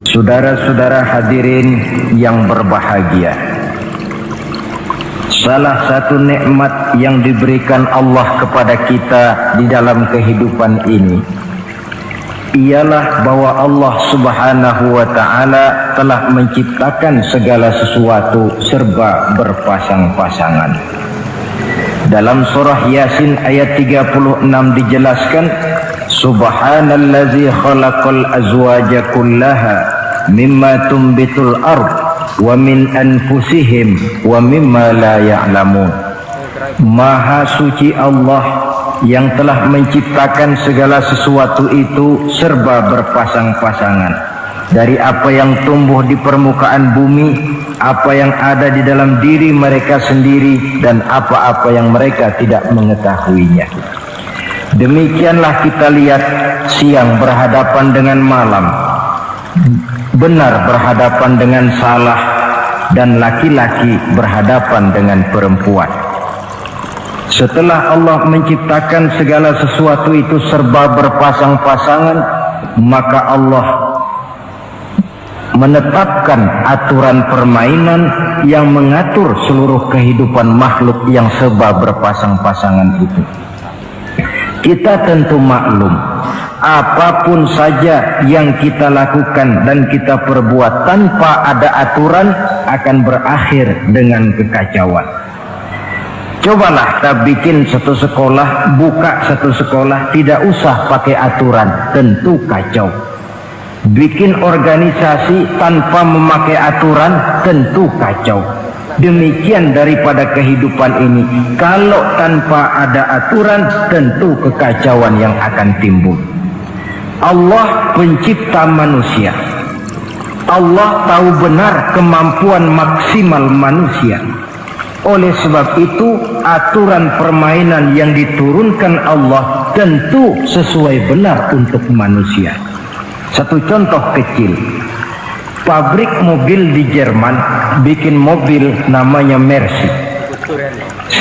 Saudara-saudara hadirin yang berbahagia, salah satu nikmat yang diberikan Allah kepada kita di dalam kehidupan ini ialah bahwa Allah Subhanahu wa ta'ala telah menciptakan segala sesuatu serba berpasang-pasangan. Dalam surah Yasin ayat 36 dijelaskan, Subhanallazi khalaqal azwaja kullaha mimma tumbitul ard wa min anfusihim wa mimma la ya'lamun. Maha suci Allah yang telah menciptakan segala sesuatu itu serba berpasang-pasangan, dari apa yang tumbuh di permukaan bumi, apa yang ada di dalam diri mereka sendiri, dan apa-apa yang mereka tidak mengetahuinya. Demikianlah kita lihat siang berhadapan dengan malam, benar berhadapan dengan salah, dan laki-laki berhadapan dengan perempuan. Setelah Allah menciptakan segala sesuatu itu serba berpasang-pasangan, maka Allah menetapkan aturan permainan yang mengatur seluruh kehidupan makhluk yang serba berpasang-pasangan itu. Kita tentu maklum, apapun saja yang kita lakukan dan kita perbuat tanpa ada aturan akan berakhir dengan kekacauan. Cobalah kita bikin satu sekolah, buka satu sekolah, tidak usah pakai aturan, tentu kacau. Bikin organisasi tanpa memakai aturan, tentu kacau. Demikian daripada kehidupan ini, kalau tanpa ada aturan, tentu kekacauan yang akan timbul. Allah pencipta manusia. Allah tahu benar kemampuan maksimal manusia. Oleh sebab itu, aturan permainan yang diturunkan Allah tentu sesuai benar untuk manusia. Satu contoh kecil, pabrik mobil di Jerman bikin mobil namanya Mercy.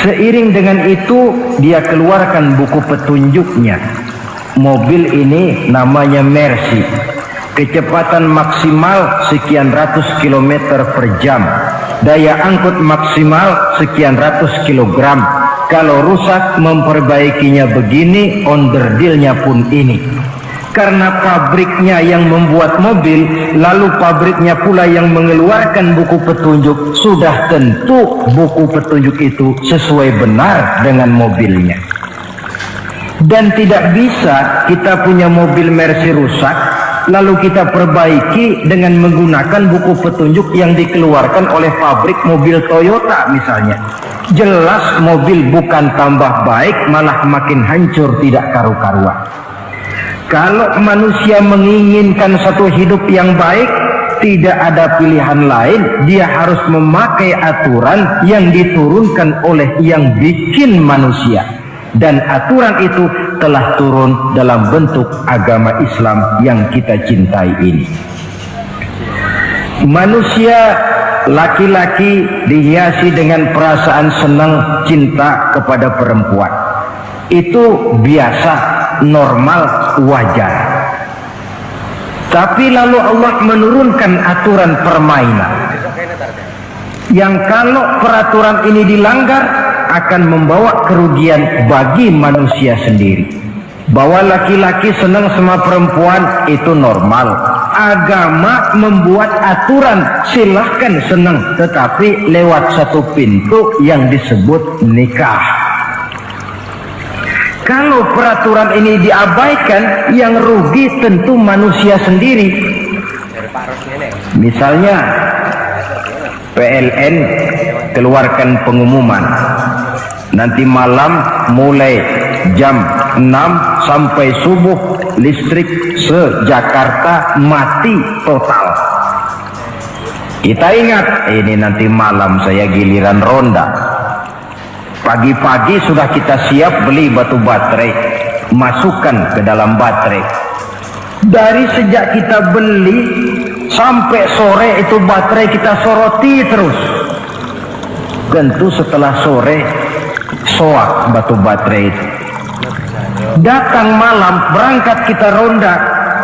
Seiring dengan itu dia keluarkan buku petunjuknya. Mobil ini namanya Mercy, kecepatan maksimal sekian ratus kilometer per jam, daya angkut maksimal sekian ratus kilogram. Kalau rusak memperbaikinya begini, onderdilnya pun ini. Karena pabriknya yang membuat mobil, lalu pabriknya pula yang mengeluarkan buku petunjuk, sudah tentu buku petunjuk itu sesuai benar dengan mobilnya. Dan tidak bisa kita punya mobil Mercy rusak, lalu kita perbaiki dengan menggunakan buku petunjuk yang dikeluarkan oleh pabrik mobil Toyota misalnya. Jelas mobil bukan tambah baik, malah makin hancur tidak karu-karuan. Kalau manusia menginginkan satu hidup yang baik, tidak ada pilihan lain, dia harus memakai aturan yang diturunkan oleh yang bikin manusia. Dan aturan itu telah turun dalam bentuk agama Islam yang kita cintai ini. Manusia laki-laki dihiasi dengan perasaan senang cinta kepada perempuan. Itu biasa, normal, wajar. Tapi lalu Allah menurunkan aturan permainan yang kalau peraturan ini dilanggar akan membawa kerugian bagi manusia sendiri. Bahwa laki-laki senang sama perempuan itu normal. Agama membuat aturan silahkan senang, tetapi lewat satu pintu yang disebut nikah. Kalau peraturan ini diabaikan, yang rugi tentu manusia sendiri. Misalnya PLN keluarkan pengumuman, nanti malam mulai jam 6 sampai subuh listrik se-Jakarta mati total. Kita ingat, ini nanti malam saya giliran ronda. Pagi-pagi sudah kita siap beli batu baterai, masukkan ke dalam baterai. Dari sejak kita beli sampai sore itu baterai kita soroti terus. Tentu setelah sore soak batu baterai itu. Datang malam berangkat kita ronda,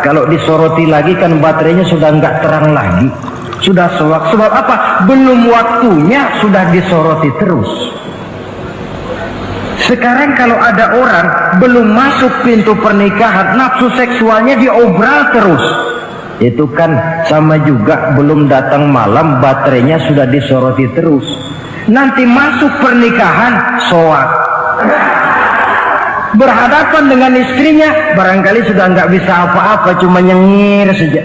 kalau disoroti lagi kan baterainya sudah nggak terang lagi, sudah sewak. Sebab apa? Belum waktunya sudah disoroti terus. Sekarang kalau ada orang belum masuk pintu pernikahan, nafsu seksualnya diobral terus. Itu kan sama juga belum datang malam, baterainya sudah disoroti terus. Nanti masuk pernikahan, soak. Berhadapan dengan istrinya, barangkali sudah nggak bisa apa-apa, cuma nyengir saja.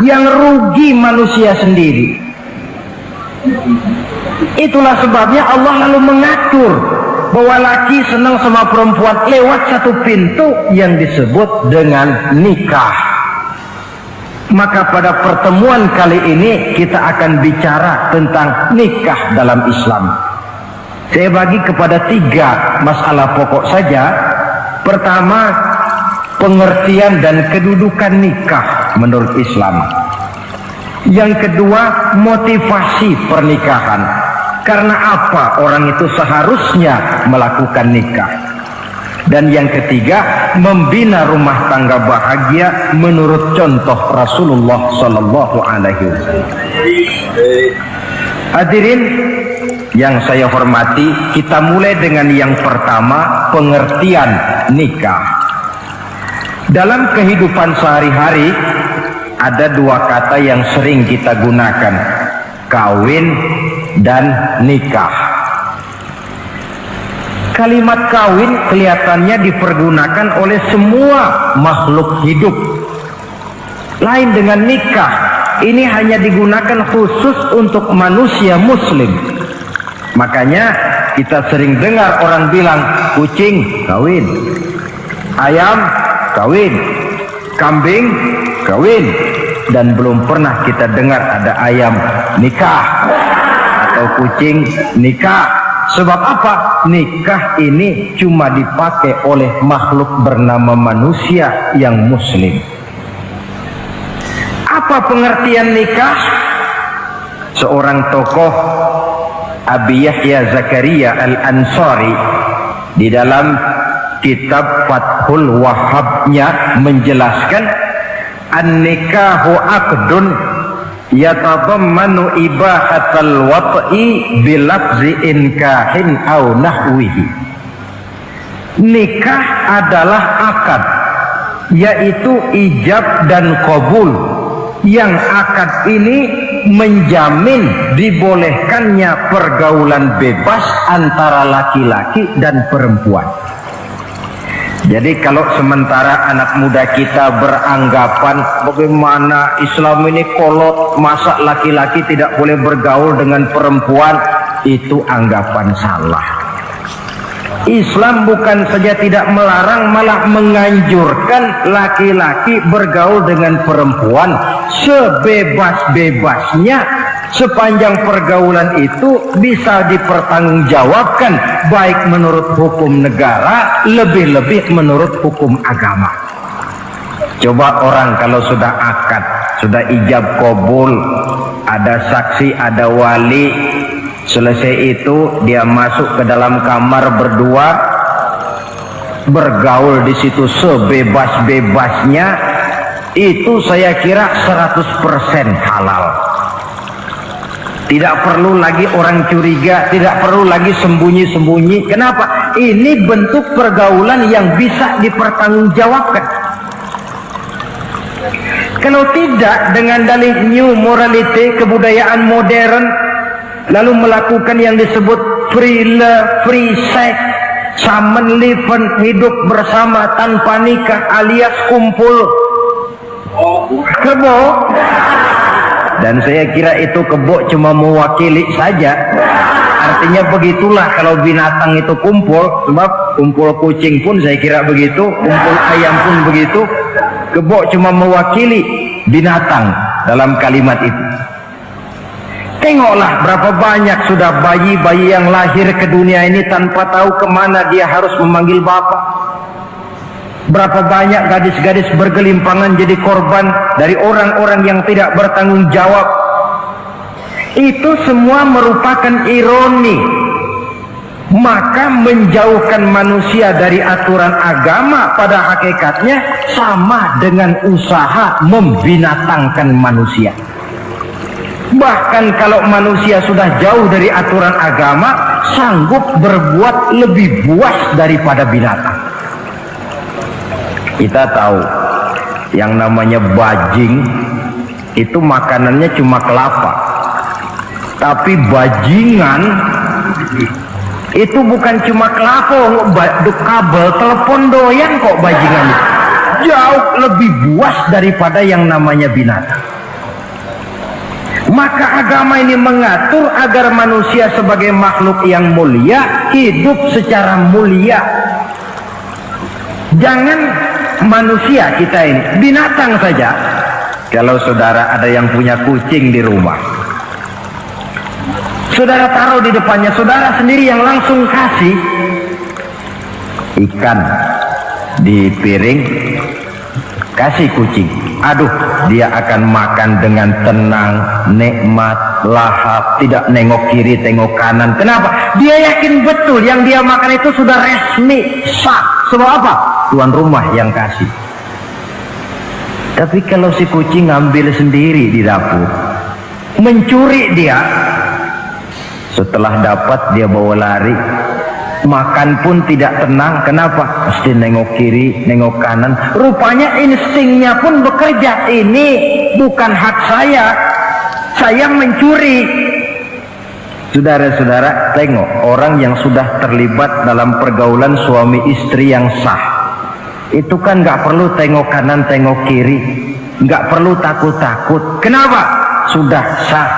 Yang rugi manusia sendiri. Itulah sebabnya Allah lalu mengatur bahwa laki senang sama perempuan lewat satu pintu yang disebut dengan nikah. Maka pada pertemuan kali ini kita akan bicara tentang nikah dalam Islam. Saya bagi kepada 3 masalah pokok saja. Pertama, pengertian dan kedudukan nikah menurut Islam. Yang kedua, motivasi pernikahan. Karena apa orang itu seharusnya melakukan nikah. Dan yang ketiga, membina rumah tangga bahagia menurut contoh Rasulullah Sallallahu Alaihi Wasallam. Hadirin yang saya hormati, kita mulai dengan yang pertama, pengertian nikah. Dalam kehidupan sehari-hari ada 2 kata yang sering kita gunakan, kawin dan nikah. Kalimat kawin kelihatannya dipergunakan oleh semua makhluk hidup. Lain dengan nikah, ini hanya digunakan khusus untuk manusia muslim. Makanya kita sering dengar orang bilang kucing kawin, ayam kawin, kambing kawin, dan belum pernah kita dengar ada ayam nikah atau kucing nikah. Sebab apa? Nikah ini cuma dipakai oleh makhluk bernama manusia yang muslim. Apa pengertian nikah? Seorang tokoh, Abi Yahya Zakaria Al-Ansari, di dalam kitab Fathul Wahhabnya menjelaskan, an-nikahu aqdun yatadammanu ibahatal wat'i bilafzi inkahin au nahwihi. Nikah adalah akad, yaitu ijab dan qabul, yang akad ini menjamin dibolehkannya pergaulan bebas antara laki-laki dan perempuan. Jadi kalau sementara anak muda kita beranggapan bagaimana Islam ini kolot, masa laki-laki tidak boleh bergaul dengan perempuan, itu anggapan salah. Islam bukan saja tidak melarang, malah menganjurkan laki-laki bergaul dengan perempuan sebebas-bebasnya, sepanjang pergaulan itu bisa dipertanggungjawabkan baik menurut hukum negara, lebih-lebih menurut hukum agama. Coba orang kalau sudah akad, sudah ijab qabul, ada saksi, ada wali, selesai itu dia masuk ke dalam kamar berdua, bergaul di situ sebebas-bebasnya, itu saya kira 100% halal. Tidak perlu lagi orang curiga, tidak perlu lagi sembunyi-sembunyi. Kenapa? Ini bentuk pergaulan yang bisa dipertanggungjawabkan. Kalau tidak, dengan dalih new morality, kebudayaan modern, lalu melakukan yang disebut free love, free sex, common living, hidup bersama tanpa nikah alias kumpul kebo. Dan saya kira itu kebo cuma mewakili saja. Artinya begitulah kalau binatang itu kumpul, sebab kumpul kucing pun saya kira begitu, kumpul ayam pun begitu. Kebo cuma mewakili binatang dalam kalimat itu. Tengoklah berapa banyak sudah bayi-bayi yang lahir ke dunia ini tanpa tahu kemana dia harus memanggil bapak. Berapa banyak gadis-gadis bergelimpangan jadi korban dari orang-orang yang tidak bertanggung jawab. Itu semua merupakan ironi Maka menjauhkan manusia dari aturan agama pada hakikatnya sama dengan usaha membinatangkan manusia. Bahkan kalau manusia sudah jauh dari aturan agama, sanggup berbuat lebih buas daripada binatang. Kita tahu yang namanya bajing itu makanannya cuma kelapa, tapi bajingan itu bukan cuma kelapa, kabel telepon doyan kok bajingan itu. Jauh lebih buas daripada yang namanya binatang. Maka agama ini mengatur agar manusia sebagai makhluk yang mulia hidup secara mulia. Jangan manusia kita ini, binatang saja. Kalau saudara ada yang punya kucing di rumah, saudara taruh di depannya, saudara sendiri yang langsung kasih ikan di piring, kasih kucing. Aduh, dia akan makan dengan tenang, nikmat, lahap, tidak nengok kiri, tengok kanan. Kenapa? Dia yakin betul yang dia makan itu sudah resmi, sah. Sebab apa? Tuan rumah yang kasih. Tapi kalau si kucing ngambil sendiri di dapur, mencuri dia, setelah dapat dia bawa lari, makan pun tidak tenang. Kenapa? Mesti nengok kiri, nengok kanan. Rupanya instingnya pun bekerja. Ini bukan hak saya mencuri. Saudara-saudara, tengok orang yang sudah terlibat dalam pergaulan suami istri yang sah, itu kan nggak perlu tengok kanan, tengok kiri, nggak perlu takut-takut. Kenapa? Sudah sah.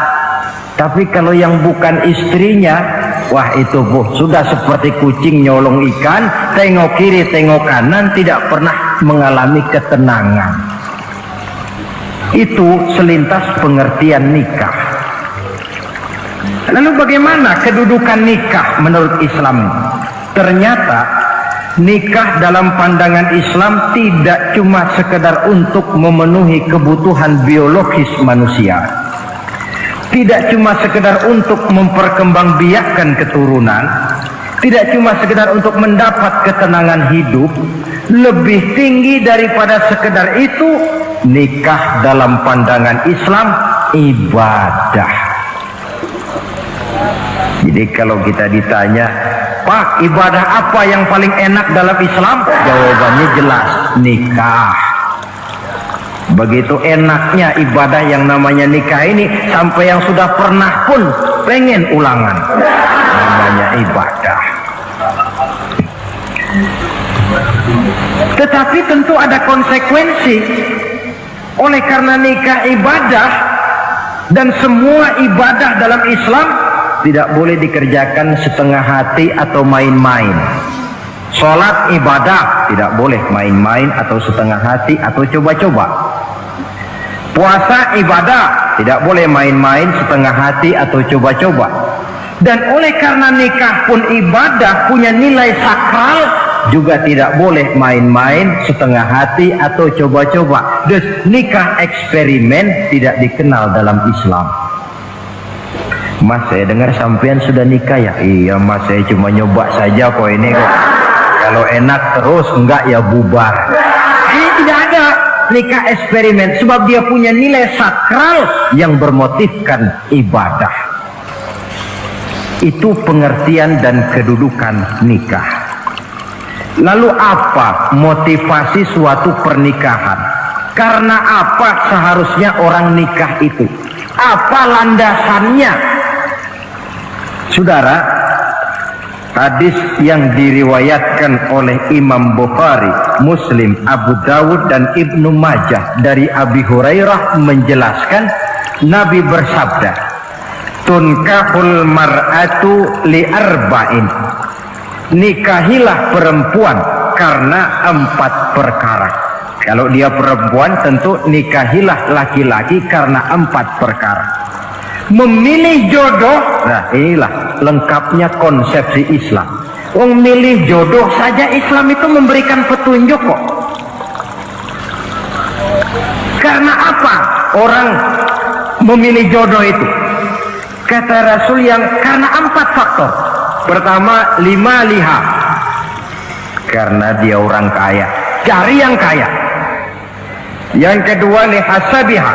Tapi kalau yang bukan istrinya, wah itu sudah seperti kucing nyolong ikan, tengok kiri, tengok kanan, tidak pernah mengalami ketenangan. Itu selintas pengertian nikah. Lalu bagaimana kedudukan nikah menurut Islam? Ternyata nikah dalam pandangan Islam tidak cuma sekedar untuk memenuhi kebutuhan biologis manusia, tidak cuma sekedar untuk memperkembangbiakkan keturunan, tidak cuma sekedar untuk mendapat ketenangan hidup. Lebih tinggi daripada sekedar itu, nikah dalam pandangan Islam ibadah. Jadi kalau kita ditanya, Pak, ibadah apa yang paling enak dalam Islam? Jawabannya jelas, nikah. Begitu enaknya ibadah yang namanya nikah ini, sampai yang sudah pernah pun pengen ulangan. Namanya ibadah. Tetapi tentu ada konsekuensi. Oleh karena nikah ibadah, dan semua ibadah dalam Islam tidak boleh dikerjakan setengah hati atau main-main. Sholat ibadah, tidak boleh main-main atau setengah hati atau coba-coba. Puasa ibadah, tidak boleh main-main, setengah hati atau coba-coba. Dan oleh karena nikah pun ibadah, punya nilai sakral, juga tidak boleh main-main, setengah hati atau coba-coba. Nikah eksperimen tidak dikenal dalam Islam. Mas, saya dengar sampean sudah nikah ya? Iya mas, saya cuma nyoba saja kok ini kok. Kalau enak terus, enggak ya bubar. Ini tidak ada nikah eksperimen, sebab dia punya nilai sakral yang bermotifkan ibadah. Itu pengertian dan kedudukan nikah. Lalu apa motivasi suatu pernikahan? Karena apa seharusnya orang nikah itu? Apa landasannya? Saudara, hadis yang diriwayatkan oleh Imam Bukhari, Muslim, Abu Dawud dan Ibnu Majah dari Abi Hurairah menjelaskan, Nabi bersabda, tunkahul mar'atu li arba'in. Nikahilah perempuan karena 4 perkara. Kalau dia perempuan, tentu nikahilah laki-laki karena 4 perkara. Memilih jodoh, nah inilah lengkapnya konsepsi Islam. Memilih jodoh saja Islam itu memberikan petunjuk kok. Karena apa orang memilih jodoh itu? Kata Rasul, yang karena 4 faktor. Pertama, lima liha, karena dia orang kaya, cari yang kaya. Yang kedua, lihasabiha,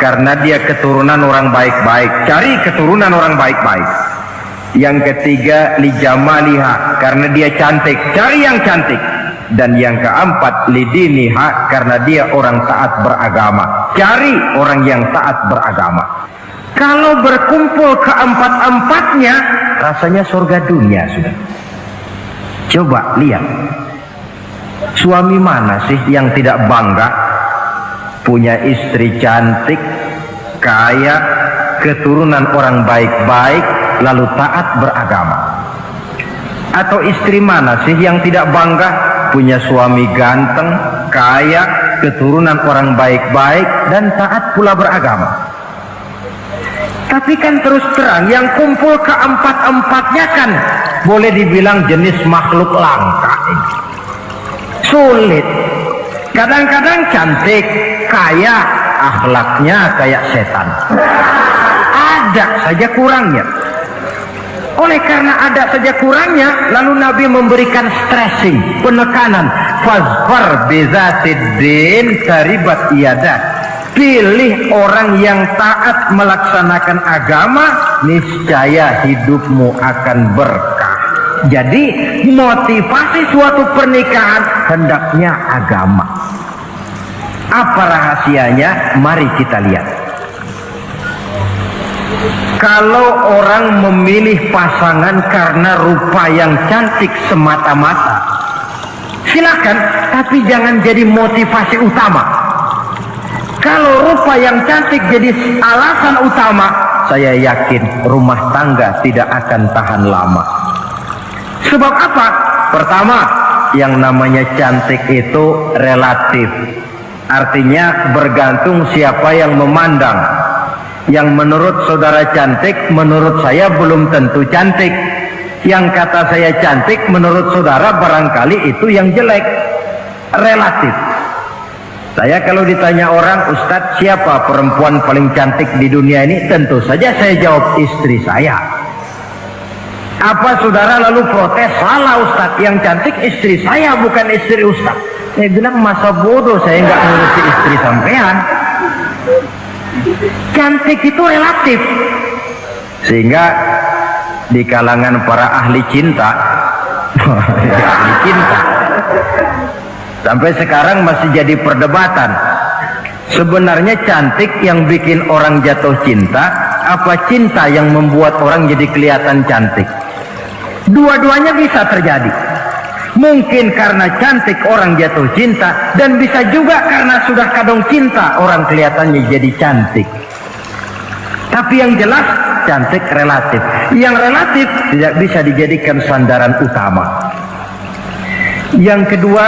karena dia keturunan orang baik-baik, cari keturunan orang baik-baik. Yang ketiga, lijamaliha, karena dia cantik, cari yang cantik. Dan yang keempat, lidiniha, karena dia orang taat beragama, cari orang yang taat beragama. Kalau berkumpul keempat-empatnya, rasanya surga dunia sudah. Coba lihat, suami mana sih yang tidak bangga punya istri cantik, kaya, keturunan orang baik-baik, lalu taat beragama? Atau istri mana sih yang tidak bangga punya suami ganteng, kaya, keturunan orang baik-baik, dan taat pula beragama? Tapi kan terus terang, yang kumpul keempat-empatnya kan boleh dibilang jenis makhluk langka ini. Sulit. Kadang-kadang cantik, kaya, akhlaknya kayak setan. Ada saja kurangnya. Oleh karena ada saja kurangnya, lalu Nabi memberikan stressing, penekanan. Fazfar bizatiddin taribat iyadah. Pilih orang yang taat melaksanakan agama, niscaya hidupmu akan berkah. Jadi motivasi suatu pernikahan hendaknya agama. Apa rahasianya? Mari kita lihat. Kalau orang memilih pasangan karena rupa yang cantik semata-mata, silakan, tapi jangan jadi motivasi utama. Kalau rupa yang cantik jadi alasan utama, saya yakin rumah tangga tidak akan tahan lama. Sebab apa? Pertama, yang namanya cantik itu relatif. Artinya bergantung siapa yang memandang. Yang menurut saudara cantik, menurut saya belum tentu cantik. Yang kata saya cantik, menurut saudara barangkali itu yang jelek. Relatif. Saya kalau ditanya orang, Ustadz, siapa perempuan paling cantik di dunia ini? Tentu saja saya jawab istri saya. Apa saudara lalu protes? Salah Ustadz, yang cantik istri saya, bukan istri Ustadz. Saya bilang, masa bodoh saya nggak ngurusi istri sampean. Cantik itu relatif. Sehingga di kalangan para ahli cinta, ahli cinta, sampai sekarang masih jadi perdebatan. Sebenarnya cantik yang bikin orang jatuh cinta, apa cinta yang membuat orang jadi kelihatan cantik? Dua-duanya bisa terjadi. Mungkin karena cantik orang jatuh cinta, dan bisa juga karena sudah kadung cinta orang kelihatannya jadi cantik. Tapi yang jelas cantik relatif. Yang relatif tidak bisa dijadikan sandaran utama. Yang kedua,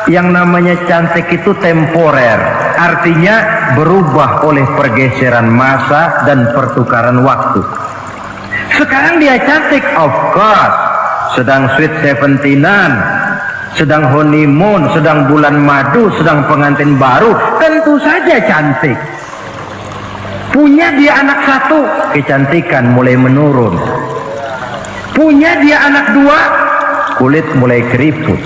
yang namanya cantik itu temporer, artinya berubah oleh pergeseran masa dan pertukaran waktu. Sekarang dia cantik, of course, sedang sweet 17-an, sedang honeymoon, sedang bulan madu, sedang pengantin baru, tentu saja cantik. Punya dia anak satu, kecantikan mulai menurun. Punya dia anak dua, kulit mulai keriput.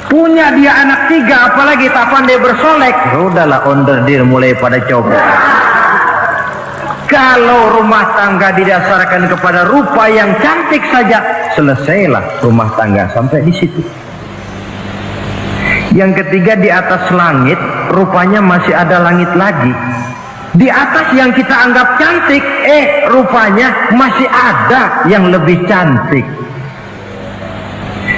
Punya dia anak tiga, apalagi tak pandai bersolek, udahlah onderdir mulai pada coba. Kalau rumah tangga didasarkan kepada rupa yang cantik saja, selesailah rumah tangga sampai di situ. Yang ketiga, di atas langit rupanya masih ada langit lagi. Di atas yang kita anggap cantik, rupanya masih ada yang lebih cantik.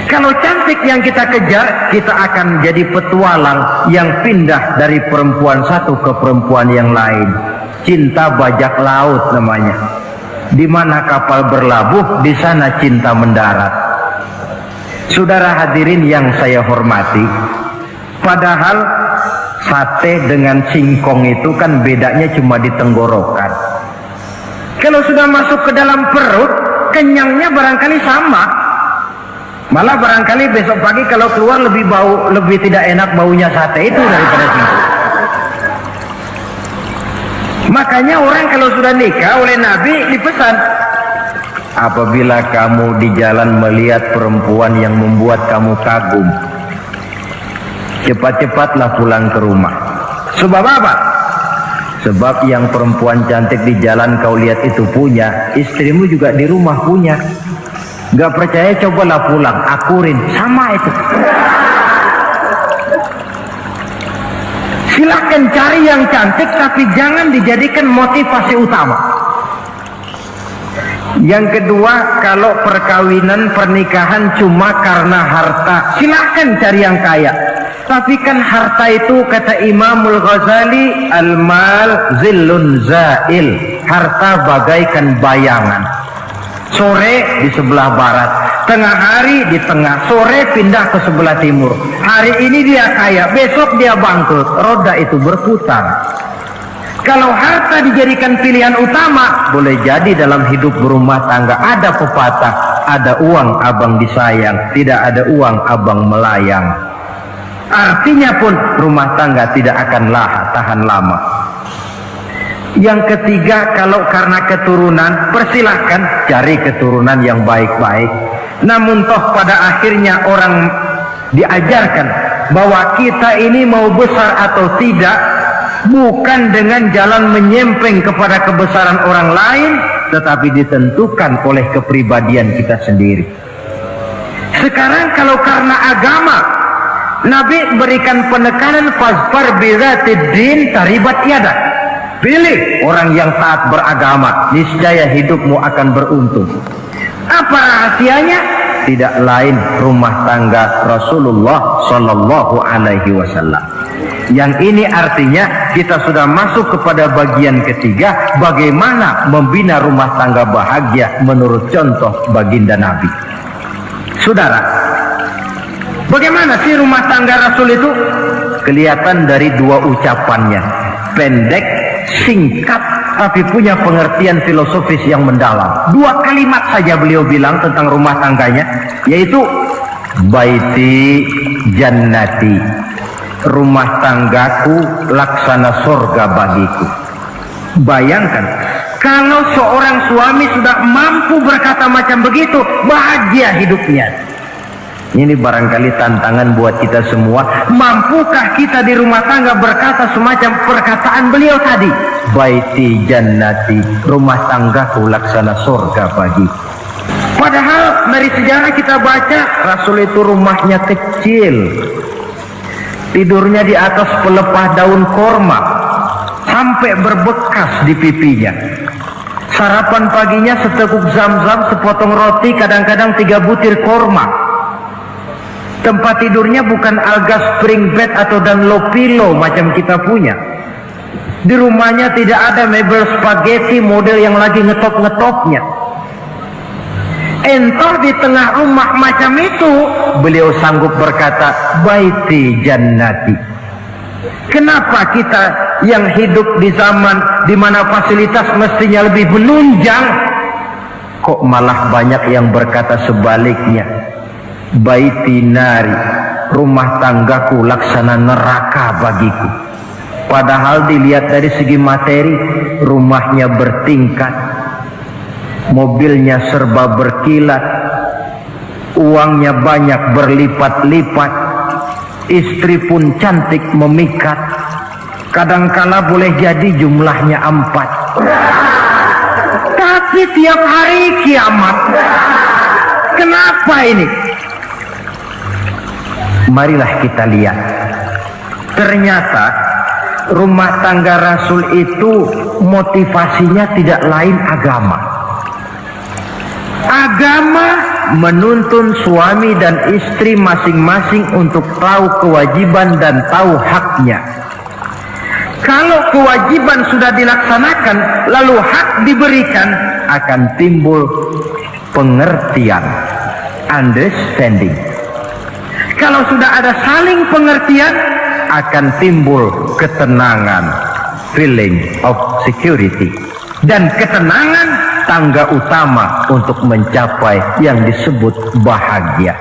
Kalau cantik yang kita kejar, kita akan jadi petualang yang pindah dari perempuan satu ke perempuan yang lain. Cinta bajak laut namanya. Di mana kapal berlabuh, di sana cinta mendarat. Saudara hadirin yang saya hormati, padahal sate dengan singkong itu kan bedanya cuma di tenggorokan. Kalau sudah masuk ke dalam perut, kenyangnya barangkali sama. Malah barangkali besok pagi kalau keluar lebih tidak enak baunya sate itu daripada singkong. Makanya orang kalau sudah nikah oleh Nabi dipesan, Apabila kamu di jalan melihat perempuan yang membuat kamu kagum, cepat-cepatlah pulang ke rumah. Sebab apa? Sebab yang perempuan cantik di jalan kau lihat itu punya, istrimu juga di rumah punya. Gak percaya, cobalah pulang, akurin, sama itu. Silakan cari yang cantik, tapi jangan dijadikan motivasi utama. Yang kedua, kalau perkawinan pernikahan cuma karena harta, silakan cari yang kaya. Tapi kan harta itu, kata Imamul Ghazali, al-mal zillun zail, harta bagaikan bayangan. Sore di sebelah barat, tengah hari di tengah, sore pindah ke sebelah timur. Hari ini dia kaya, besok dia bangkrut. Roda itu berputar. Kalau harta dijadikan pilihan utama, boleh jadi dalam hidup berumah tangga ada pepatah, ada uang abang disayang, tidak ada uang abang melayang. Artinya pun rumah tangga tidak akan tahan lama. Yang ketiga, kalau karena keturunan, persilahkan cari keturunan yang baik-baik. Namun toh pada akhirnya orang diajarkan bahwa kita ini mau besar atau tidak, bukan dengan jalan menyempeng kepada kebesaran orang lain, tetapi ditentukan oleh kepribadian kita sendiri. Sekarang kalau karena agama, Nabi berikan penekanan fazfar bizatid din taribat yadak. Pilih orang yang taat beragama, niscaya hidupmu akan beruntung. Apa rahasianya? Tidak lain rumah tangga Rasulullah Sallallahu Alaihi Wasallam. Yang ini artinya kita sudah masuk kepada bagian ketiga, bagaimana membina rumah tangga bahagia menurut contoh baginda Nabi. Saudara, bagaimana sih rumah tangga Rasul itu? Kelihatan dari dua ucapannya, pendek, singkat, tapi punya pengertian filosofis yang mendalam. Dua kalimat saja beliau bilang tentang rumah tangganya, yaitu baiti jannati, rumah tanggaku laksana surga bagiku. Bayangkan kalau seorang suami sudah mampu berkata macam begitu, bahagia hidupnya. Ini barangkali tantangan buat kita semua. Mampukah kita di rumah tangga berkata semacam perkataan beliau tadi? Baiti jannati, rumah tanggaku laksana surga bagi. Padahal dari sejarah kita baca, Rasul itu rumahnya kecil, tidurnya di atas pelepah daun korma, sampai berbekas di pipinya. Sarapan paginya seteguk zam-zam, sepotong roti, kadang-kadang 3 butir korma. Tempat tidurnya bukan alga spring bed atau Dunlopillow macam kita punya. Di rumahnya tidak ada mebel spaghetti model yang lagi ngetop-ngetopnya. Entah di tengah rumah macam itu, beliau sanggup berkata, baiti jannati. Kenapa kita yang hidup di zaman di mana fasilitas mestinya lebih menunjang, kok malah banyak yang berkata sebaliknya? Baiti nari, rumah tanggaku laksana neraka bagiku. Padahal dilihat dari segi materi, rumahnya bertingkat, mobilnya serba berkilat, uangnya banyak berlipat-lipat, istri pun cantik memikat, kadangkala boleh jadi jumlahnya 4. Tapi tiap hari kiamat. Kenapa ini? Marilah kita lihat. Ternyata rumah tangga Rasul itu motivasinya tidak lain agama. Agama menuntun suami dan istri masing-masing untuk tahu kewajiban dan tahu haknya. Kalau kewajiban sudah dilaksanakan, lalu hak diberikan, akan timbul pengertian, understanding. Kalau sudah ada saling pengertian, akan timbul ketenangan, feeling of security. Dan ketenangan tangga utama untuk mencapai yang disebut bahagia.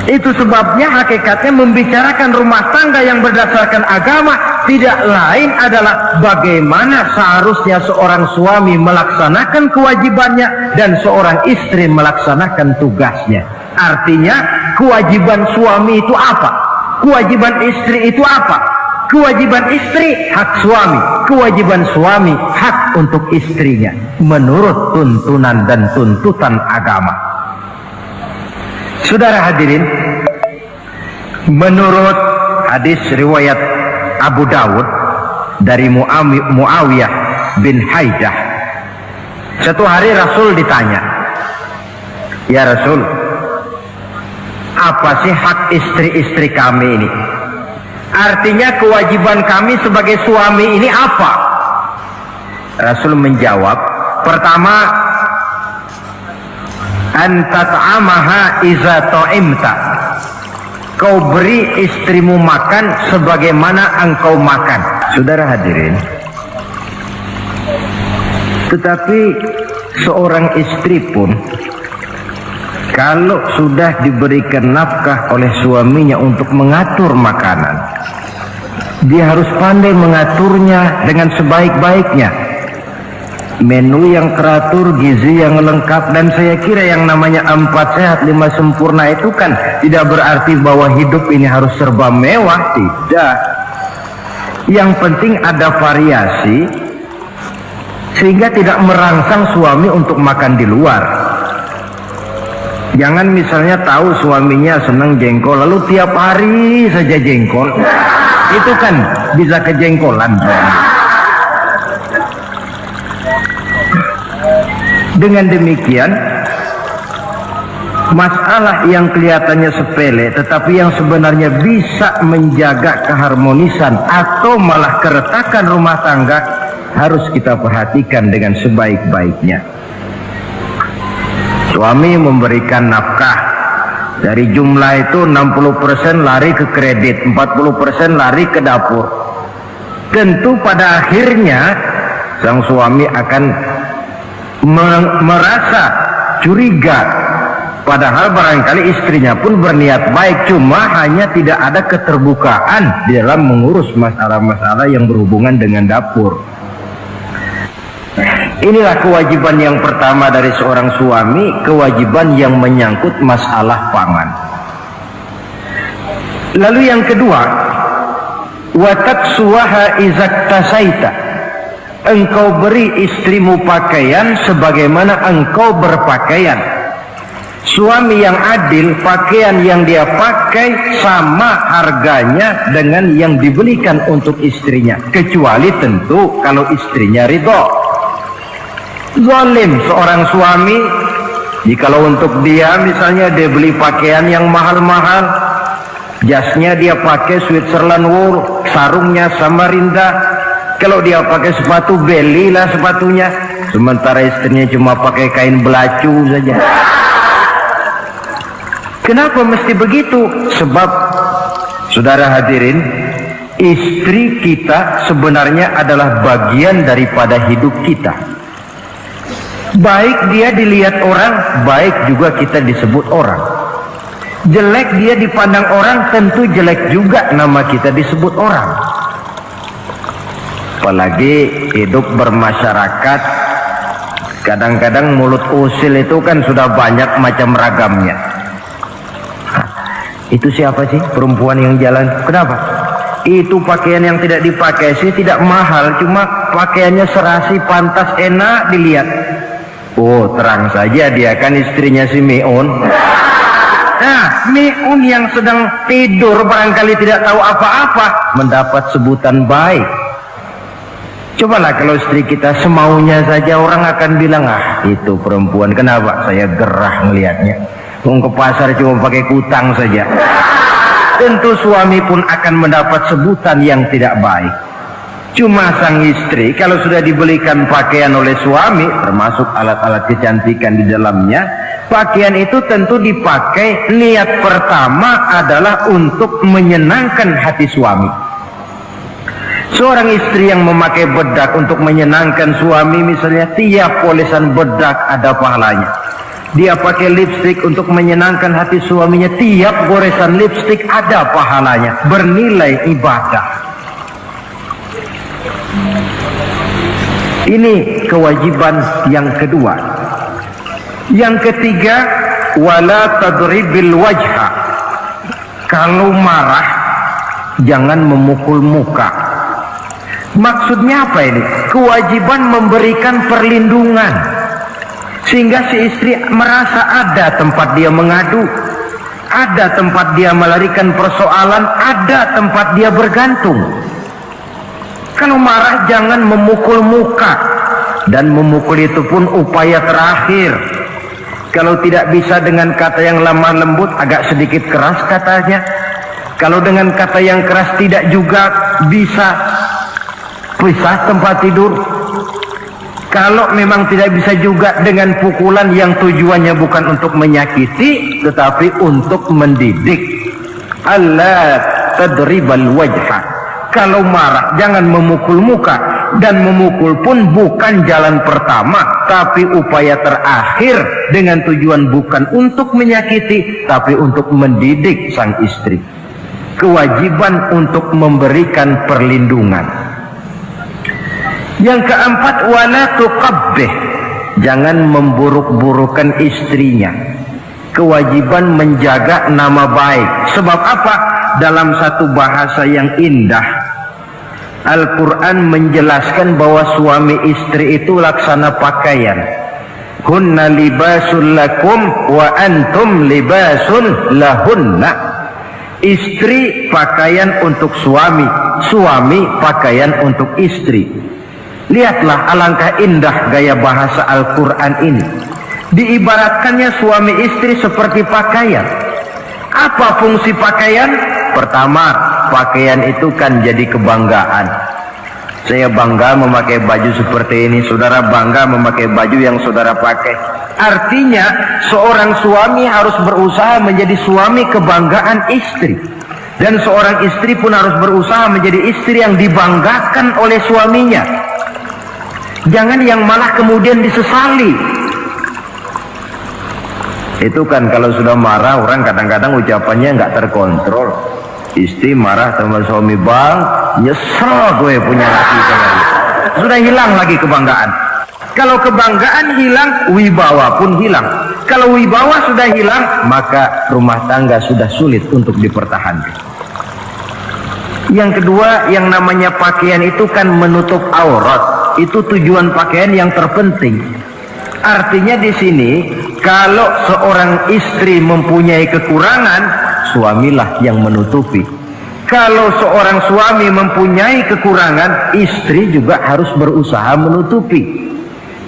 Itu sebabnya hakikatnya membicarakan rumah tangga yang berdasarkan agama tidak lain adalah bagaimana seharusnya seorang suami melaksanakan kewajibannya dan seorang istri melaksanakan tugasnya. Artinya kewajiban suami itu apa? Kewajiban istri itu apa? Kewajiban istri hak suami, kewajiban suami hak untuk istrinya menurut tuntunan dan tuntutan agama. Saudara hadirin, menurut hadis riwayat Abu Dawud dari Muawiyah bin Haidah, satu hari Rasul ditanya, "Ya Rasul, apa sih hak istri-istri kami ini? Artinya kewajiban kami sebagai suami ini apa?" Rasul menjawab, pertama, anta ta'amaha iza ta'imta, kau beri istrimu makan sebagaimana engkau makan. Saudara hadirin, tetapi seorang istri pun kalau sudah diberikan nafkah oleh suaminya untuk mengatur makanan, dia harus pandai mengaturnya dengan sebaik-baiknya. Menu yang teratur, gizi yang lengkap, dan saya kira yang namanya 4 sehat 5 sempurna itu kan tidak berarti bahwa hidup ini harus serba mewah, tidak. Yang penting ada variasi sehingga tidak merangsang suami untuk makan di luar. Jangan misalnya tahu suaminya senang jengkol lalu tiap hari saja jengkol, itu kan bisa kejengkolan. Dengan demikian, masalah yang kelihatannya sepele tetapi yang sebenarnya bisa menjaga keharmonisan atau malah keretakan rumah tangga harus kita perhatikan dengan sebaik-baiknya. Suami memberikan nafkah, dari jumlah itu 60% lari ke kredit, 40% lari ke dapur. Tentu pada akhirnya sang suami akan merasa curiga, padahal barangkali istrinya pun berniat baik, cuma hanya tidak ada keterbukaan di dalam mengurus masalah-masalah yang berhubungan dengan dapur. Inilah kewajiban yang pertama dari seorang suami, kewajiban yang menyangkut masalah pangan. Lalu yang kedua, wa taksuwaha izak tasaita, engkau beri istrimu pakaian sebagaimana engkau berpakaian. Suami yang adil, pakaian yang dia pakai sama harganya dengan yang dibelikan untuk istrinya, kecuali tentu kalau istrinya ridho. Zalim seorang suami jikalau untuk dia misalnya dia beli pakaian yang mahal-mahal, jasnya dia pakai Switzerland wool, sarungnya Samarinda, kalau dia pakai sepatu belilah sepatunya, sementara istrinya cuma pakai kain belacu saja. Kenapa mesti begitu? Sebab saudara hadirin, istri kita sebenarnya adalah bagian daripada hidup kita. Baik dia dilihat orang, baik juga kita disebut orang. Jelek dia dipandang orang, tentu jelek juga nama kita disebut orang. Apalagi hidup bermasyarakat, kadang-kadang mulut usil itu kan sudah banyak macam ragamnya. Itu siapa sih perempuan yang jalan? Kenapa? Itu pakaian yang tidak dipakai sih tidak mahal, cuma pakaiannya serasi, pantas, enak dilihat. Oh, terang saja dia kan istrinya si Miun. Nah, Miun yang sedang tidur barangkali tidak tahu apa-apa mendapat sebutan baik. Cobalah kalau istri kita semaunya saja, orang akan bilang, ah itu perempuan, kenapa saya gerah melihatnya, mau ke pasar cuma pakai kutang saja. Tentu suami pun akan mendapat sebutan yang tidak baik. Cuma sang istri kalau sudah dibelikan pakaian oleh suami, termasuk alat-alat kecantikan di dalamnya, pakaian itu tentu dipakai, niat pertama adalah untuk menyenangkan hati suami. Seorang istri yang memakai bedak untuk menyenangkan suami, misalnya tiap polesan bedak ada pahalanya. Dia pakai lipstik untuk menyenangkan hati suaminya, tiap goresan lipstik ada pahalanya, bernilai ibadah. Ini kewajiban yang kedua. Yang ketiga, wala tadribil wajha. Kalau marah jangan memukul muka. Maksudnya apa ini? Kewajiban memberikan perlindungan, sehingga si istri merasa ada tempat dia mengadu, ada tempat dia melarikan persoalan, ada tempat dia bergantung. Kalau marah jangan memukul muka, dan memukul itu pun upaya terakhir. Kalau tidak bisa dengan kata yang lemah lembut, agak sedikit keras katanya. Kalau dengan kata yang keras tidak juga bisa, pisah tempat tidur. Kalau memang tidak bisa juga dengan pukulan yang tujuannya bukan untuk menyakiti, tetapi untuk mendidik. Allah tadribal wajha. Kalau marah jangan memukul muka, dan memukul pun bukan jalan pertama, tapi upaya terakhir dengan tujuan bukan untuk menyakiti, tapi untuk mendidik sang istri. Kewajiban untuk memberikan perlindungan. Yang keempat, wala tuqabbih. Jangan memburuk-burukan istrinya. Kewajiban menjaga nama baik. Sebab apa? Dalam satu bahasa yang indah, Al-Quran menjelaskan bahwa suami istri itu laksana pakaian. Hunna libasun lakum wa antum libasun lahunna. Istri pakaian untuk suami, suami pakaian untuk istri. Lihatlah alangkah indah gaya bahasa Al-Quran ini. Diibaratkannya suami istri seperti pakaian. Apa fungsi pakaian? Pertama, pakaian itu kan jadi kebanggaan. Saya bangga memakai baju seperti ini, saudara bangga memakai baju yang saudara pakai. Artinya seorang suami harus berusaha menjadi suami kebanggaan istri, dan seorang istri pun harus berusaha menjadi istri yang dibanggakan oleh suaminya. Jangan yang malah kemudian disesali. Itu kan kalau sudah marah orang kadang-kadang ucapannya nggak terkontrol. Istri marah sama suami, bang, nyesel gue punya laki kayak gitu. Sudah hilang lagi kebanggaan. Kalau kebanggaan hilang, wibawa pun hilang. Kalau wibawa sudah hilang, maka rumah tangga sudah sulit untuk dipertahankan. Yang kedua, yang namanya pakaian itu kan menutup aurat. Itu tujuan pakaian yang terpenting. Artinya di sini, kalau seorang istri mempunyai kekurangan, suamilah yang menutupi. Kalau seorang suami mempunyai kekurangan, istri juga harus berusaha menutupi.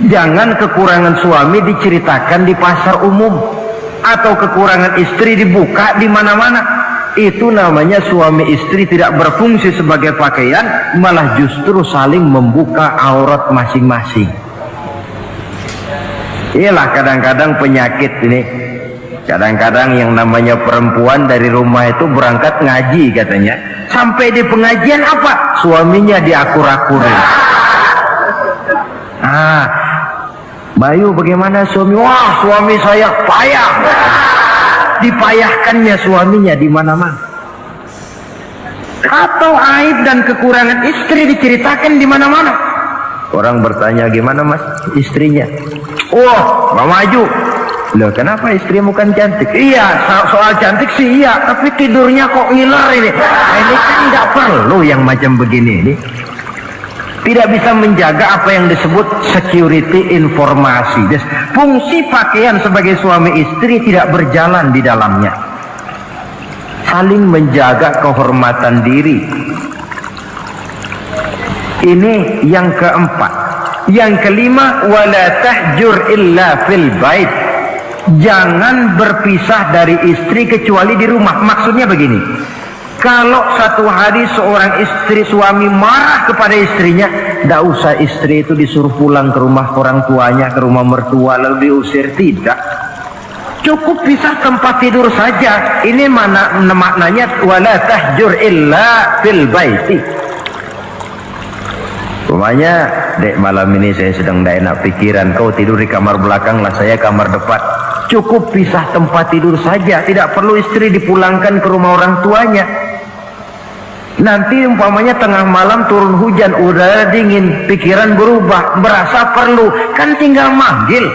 Jangan kekurangan suami diceritakan di pasar umum, atau kekurangan istri dibuka di mana-mana. Itu namanya suami istri tidak berfungsi sebagai pakaian, malah justru saling membuka aurat masing-masing. Inilah kadang-kadang penyakit ini. Kadang-kadang yang namanya perempuan dari rumah itu berangkat ngaji katanya, sampai di pengajian apa? Suaminya diakur-akurin. Bayu bagaimana suami? Wah, suami saya payah. Dipayahkannya suaminya di mana-mana. Atau aib dan kekurangan istri diceritakan di mana-mana. Orang bertanya, gimana mas istrinya? Oh, nggak maju. Loh, kenapa istrimu kan cantik? Iya, soal cantik sih iya, tapi tidurnya kok ngiler ini. Ini kan nggak perlu yang macam begini ini. Tidak bisa menjaga apa yang disebut security informasi. Fungsi pakaian sebagai suami istri tidak berjalan di dalamnya. Saling menjaga kehormatan diri. Ini yang keempat. Yang kelima, wala tahjur illa fil bait. Jangan berpisah dari istri kecuali di rumah. Maksudnya begini, kalau satu hari seorang istri suami marah kepada istrinya, tidak usah istri itu disuruh pulang ke rumah orang tuanya, ke rumah mertua lalu diusir, tidak. Cukup pisah tempat tidur saja. Ini maknanya wala tahjur illa fil baiti. Umpamanya, dek malam ini saya sedang tidak enak pikiran, kau tidur di kamar belakang lah, saya kamar depan. Cukup pisah tempat tidur saja, tidak perlu istri dipulangkan ke rumah orang tuanya. Nanti umpamanya tengah malam turun hujan, udara dingin, pikiran berubah, berasa perlu, kan tinggal manggil.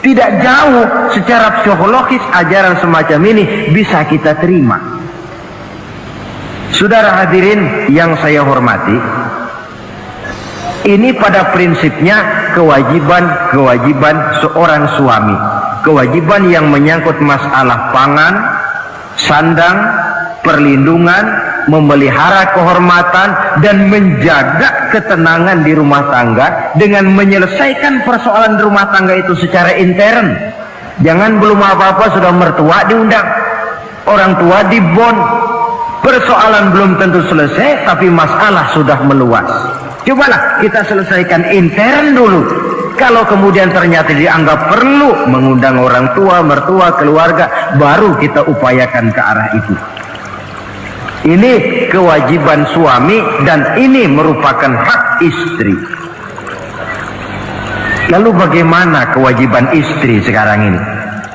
Tidak jauh secara psikologis ajaran semacam ini bisa kita terima. Saudara hadirin yang saya hormati, ini pada prinsipnya kewajiban seorang suami, kewajiban yang menyangkut masalah pangan, sandang, perlindungan, memelihara kehormatan dan menjaga ketenangan di rumah tangga dengan menyelesaikan persoalan di rumah tangga itu secara intern. Jangan belum apa-apa sudah mertua diundang, orang tua dibon, persoalan belum tentu selesai tapi masalah sudah meluas. Cobalah kita selesaikan intern dulu. Kalau kemudian ternyata dianggap perlu mengundang orang tua, mertua, keluarga, baru kita upayakan ke arah itu. Ini kewajiban suami dan ini merupakan hak istri. Lalu bagaimana kewajiban istri sekarang ini?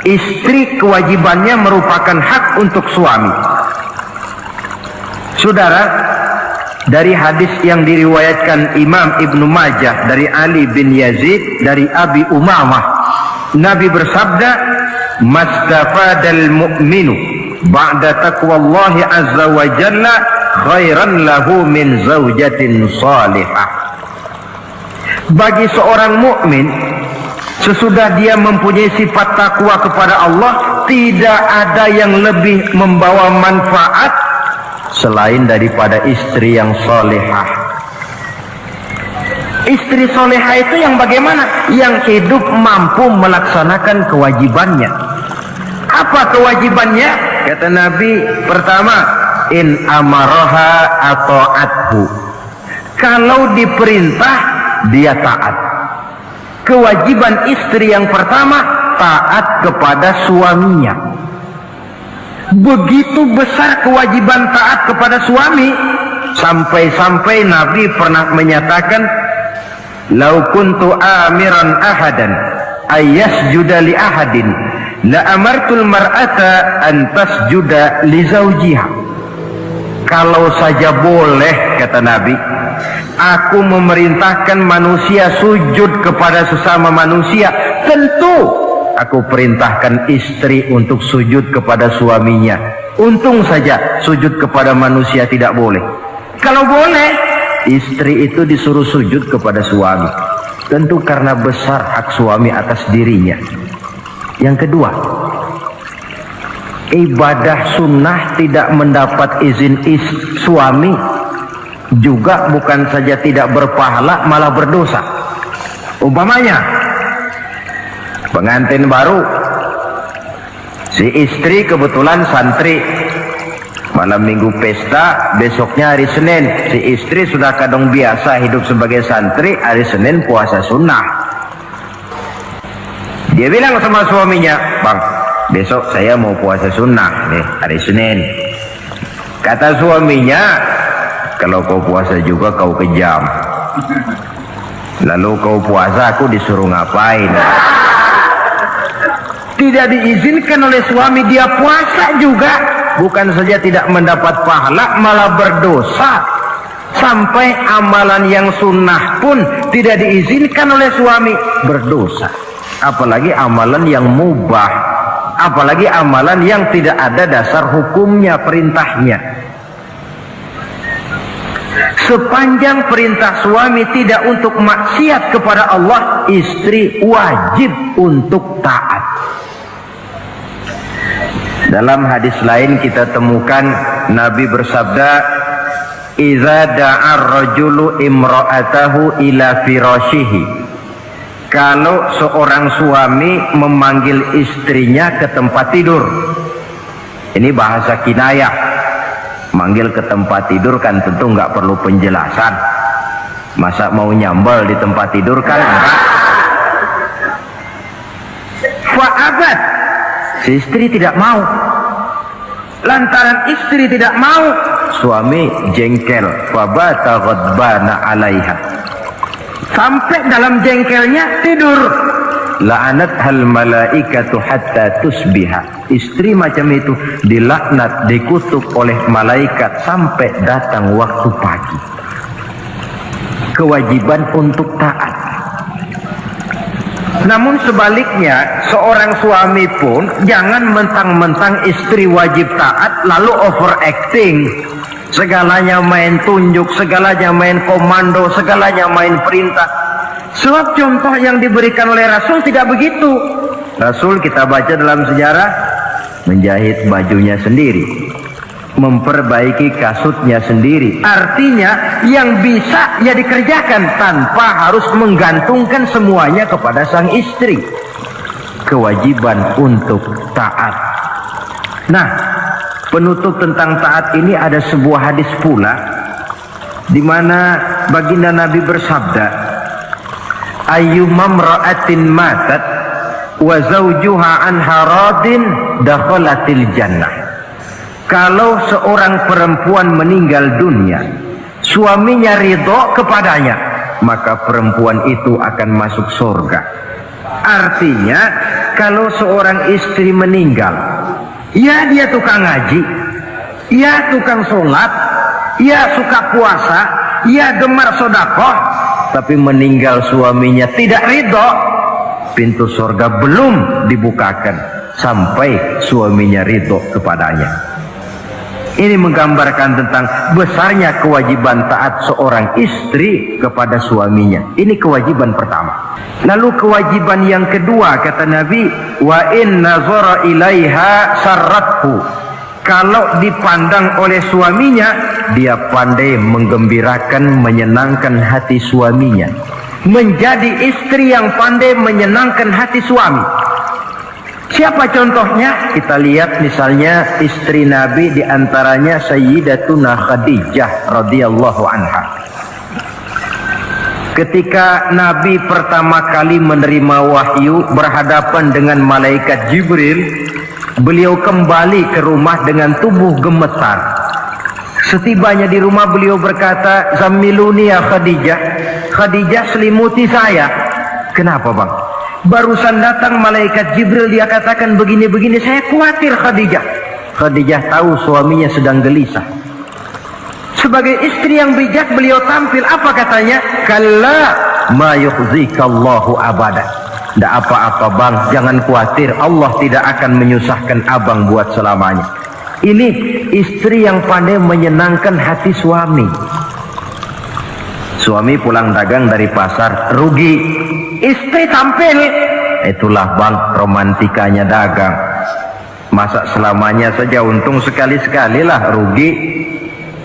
Istri kewajibannya merupakan hak untuk suami. Saudara, dari hadis yang diriwayatkan Imam Ibnu Majah dari Ali bin Yazid dari Abi Umamah, Nabi bersabda, "Mastafadal mu'minu ba'da taqwallahi azza wa jalla khairan lahu min zaujatin salihah." Bagi seorang mukmin, sesudah dia mempunyai sifat takwa kepada Allah, tidak ada yang lebih membawa manfaat selain daripada istri yang salihah. Istri salihah itu yang bagaimana? Yang hidup mampu melaksanakan kewajibannya. Apa kewajibannya? Kata Nabi, pertama, in amaraha ata'athu. Kalau diperintah, dia taat. Kewajiban istri yang pertama, taat kepada suaminya. Begitu besar kewajiban taat kepada suami, sampai-sampai Nabi pernah menyatakan, "Lau kuntu amiran ahadan ayyasjuda li ahadin la amartul mar'ata an tasjuda li zawjiha." Kalau saja boleh, kata Nabi, aku memerintahkan manusia sujud kepada sesama manusia, tentu aku perintahkan istri untuk sujud kepada suaminya. Untung saja sujud kepada manusia tidak boleh. Kalau boleh, istri itu disuruh sujud kepada suami, tentu karena besar hak suami atas dirinya. Yang kedua, ibadah sunnah tidak mendapat izin suami juga bukan saja tidak berpahala, malah berdosa. Umpamanya pengantin baru, si istri kebetulan santri, malam minggu pesta, besoknya hari Senin, si istri sudah kadang biasa hidup sebagai santri, hari Senin puasa sunnah. Dia bilang sama suaminya, "Bang, besok saya mau puasa sunnah nih, hari Senin." Kata suaminya, "Kalau kau puasa juga kau kejam. Lalu kau puasa, aku disuruh ngapain?" Tidak diizinkan oleh suami, dia puasa juga. Bukan saja tidak mendapat pahala, malah berdosa. Sampai amalan yang sunnah pun tidak diizinkan oleh suami, berdosa. Apalagi amalan yang mubah, apalagi amalan yang tidak ada dasar hukumnya, perintahnya. Sepanjang perintah suami tidak untuk maksiat kepada Allah, istri wajib untuk taat. Dalam hadis lain kita temukan Nabi bersabda, "Idza da'ar rajulu imra'atahu ila firashihi." Kalau seorang suami memanggil istrinya ke tempat tidur. Ini bahasa kinayah. Manggil ke tempat tidur kan tentu nggak perlu penjelasan. Masa mau nyambal di tempat tidur kan enggak. Fa'abat, si istri tidak mau. Lantaran istri tidak mau, suami jengkel. Fabata ghadbana 'alaiha. Sampai dalam jengkelnya tidur. la'anat hal malaikatu hatta tusbiha. Istri macam itu dilaknat, dikutuk oleh malaikat sampai datang waktu pagi. Kewajiban untuk taat. Namun sebaliknya, seorang suami pun jangan mentang-mentang istri wajib taat lalu overacting. Segalanya main tunjuk, segalanya main komando, segalanya main perintah. Sebab contoh yang diberikan oleh Rasul tidak begitu. Rasul kita baca dalam sejarah menjahit bajunya sendiri, memperbaiki kasutnya sendiri. Artinya yang bisa ya dikerjakan tanpa harus menggantungkan semuanya kepada sang istri. Kewajiban untuk taat. Nah, penutup tentang taat ini ada sebuah hadis pula di mana baginda Nabi bersabda, ayyumam ra'atin matat wa zawjuha anha radin dakhalatil jannah. Kalau seorang perempuan meninggal dunia, suaminya ridho kepadanya, maka perempuan itu akan masuk surga. Artinya kalau seorang istri meninggal, ya dia tukang ngaji, ya tukang sholat, ya suka puasa, ya gemar sedekah, tapi meninggal suaminya tidak ridho, pintu surga belum dibukakan sampai suaminya ridho kepadanya. Ini menggambarkan tentang besarnya kewajiban taat seorang istri kepada suaminya. Ini kewajiban pertama. Lalu kewajiban yang kedua, kata Nabi, wa in nazara ilaiha sarrathu. Kalau dipandang oleh suaminya, dia pandai menggembirakan, menyenangkan hati suaminya. Menjadi istri yang pandai menyenangkan hati suami. Siapa contohnya? Kita lihat misalnya istri Nabi, diantaranya Sayyidatuna Khadijah radhiyallahu anha. Ketika Nabi pertama kali menerima wahyu berhadapan dengan malaikat Jibril, beliau kembali ke rumah dengan tubuh gemetar. Setibanya di rumah beliau berkata, "Zammiluni ya Khadijah." Khadijah, selimuti saya. Kenapa bang? Barusan datang malaikat Jibril, dia katakan begini-begini, saya khawatir Khadijah. Khadijah tahu suaminya sedang gelisah. Sebagai istri yang bijak beliau tampil, apa katanya? Kalla ma yukhzikallahu abada. Tidak apa-apa bang, jangan khawatir, Allah tidak akan menyusahkan abang buat selamanya. Ini istri yang pandai menyenangkan hati suami. Suami pulang dagang dari pasar, rugi. Istri tampil, itulah bang romantikanya dagang. Masa selamanya saja untung sekali-sekali lah rugi.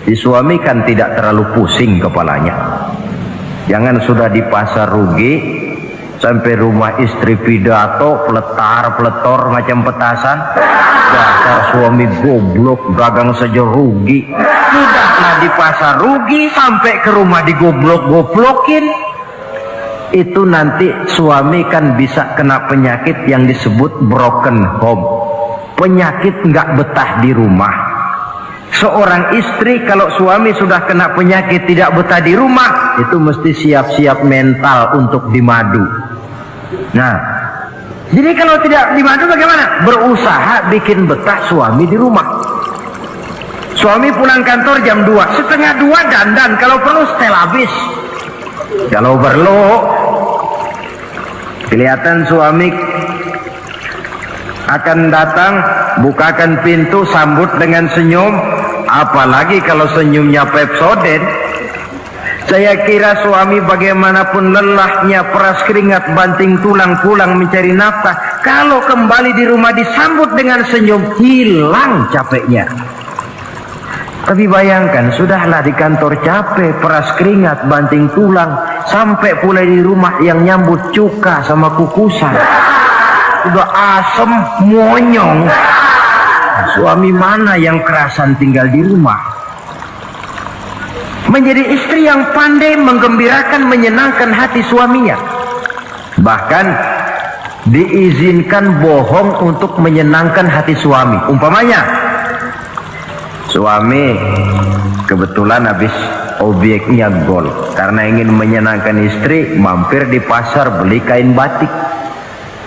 Si suami kan tidak terlalu pusing kepalanya. Jangan sudah di pasar rugi, sampai rumah istri pidato, peletar-peletor macam petasan. Dasar suami goblok, dagang saja rugi. Sudahlah di pasar rugi, sampai ke rumah digoblok-goblokin. Itu nanti suami kan bisa kena penyakit yang disebut broken home. Penyakit nggak betah di rumah. Seorang istri kalau suami sudah kena penyakit tidak betah di rumah, itu mesti siap-siap mental untuk dimadu. Nah, jadi kalau tidak dimadu bagaimana? Berusaha bikin betah suami di rumah. Suami pulang kantor jam 2, setengah 2 dandan, kalau perlu setel habis. Kalau perlu kelihatan suami akan datang, bukakan pintu, sambut dengan senyum. Apalagi kalau senyumnya Pepsodent. Saya kira suami bagaimanapun lelahnya, peras keringat, banting tulang, pulang mencari nafkah, kalau kembali di rumah disambut dengan senyum, hilang capeknya. Tapi bayangkan, sudahlah di kantor capek, peras keringat, banting tulang, sampai pula di rumah yang nyambut cuka sama kukusan. Udah asem, monyong. Suami mana yang kerasan tinggal di rumah? Menjadi istri yang pandai menggembirakan, menyenangkan hati suaminya. Bahkan diizinkan bohong untuk menyenangkan hati suami. Umpamanya, suami kebetulan habis obyeknya gol, karena ingin menyenangkan istri, mampir di pasar beli kain batik.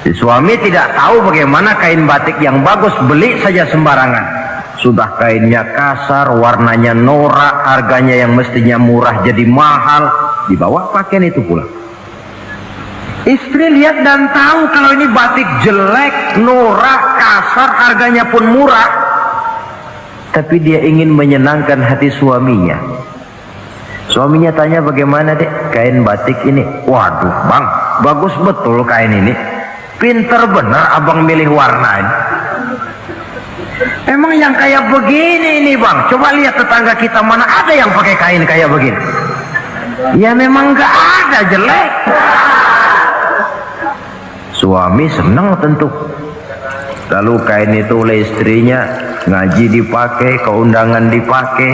Si suami tidak tahu bagaimana kain batik yang bagus, beli saja sembarangan. Sudah kainnya kasar, warnanya norak, harganya yang mestinya murah jadi mahal, dibawa pakaian itu pulang. Istri lihat dan tahu kalau ini batik jelek, norak, kasar, harganya pun murah, tapi dia ingin menyenangkan hati suaminya. Suaminya tanya, bagaimana dek kain batik ini? Waduh bang, bagus betul kain ini, pinter bener abang milih warna ini. Emang yang kayak begini ini bang, coba lihat tetangga kita, mana ada yang pakai kain kayak begini? Ya memang gak ada, jelek. Suami senang tentu. Lalu kain itu oleh istrinya, ngaji dipakai, keundangan dipakai,